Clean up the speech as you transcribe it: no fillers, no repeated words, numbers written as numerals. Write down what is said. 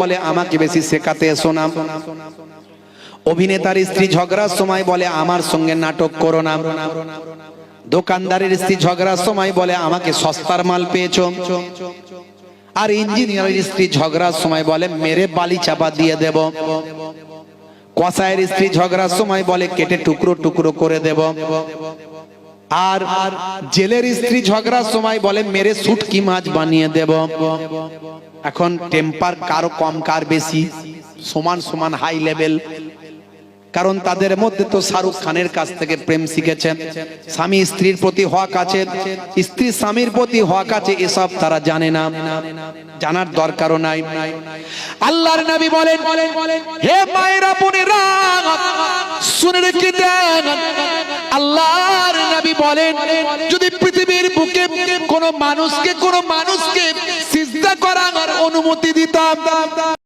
বলে আমাকে বেশি শেখাতে এসো না। অভিনেতার স্ত্রী ঝগড়ার সময় বলে আমার সঙ্গে নাটক করো না। দোকানদারের স্ত্রী ঝগড়ার সময় বলে আমাকে সস্তার মাল পেয়েছো। আর ইঞ্জিনিয়ারের স্ত্রী ঝগড়ার সময় বলে মেরে বালি চাপা দিয়ে দেব। কসাইয়ের স্ত্রী ঝগড়ার সময় বলে কেটে টুকরো টুকরো করে দেব। আর জেলের স্ত্রী ঝগড়ার সময় বলে মেরে শুটকি মাছ বানিয়ে দেব। এখন টেম্পার কারো কম কার বেশি? সমান সমান হাই লেভেল। কারণ তাদের মধ্যে তো শাহরুখ খানের কাছ থেকে প্রেম শিখেছেন। স্বামী স্ত্রীর প্রতি হক আছে, স্ত্রী স্বামীর প্রতি হক আছে, এসব তারা জানে না, জানার দরকারও নাই। আল্লাহর নবী বলেন, হে মায়েরা বোনেরা শুনে রেখে দেন, আল্লাহর নবী বলেন যদি পৃথিবীর বুকে কোনো মানুষকে সিজদা করার অনুমতি দিতাম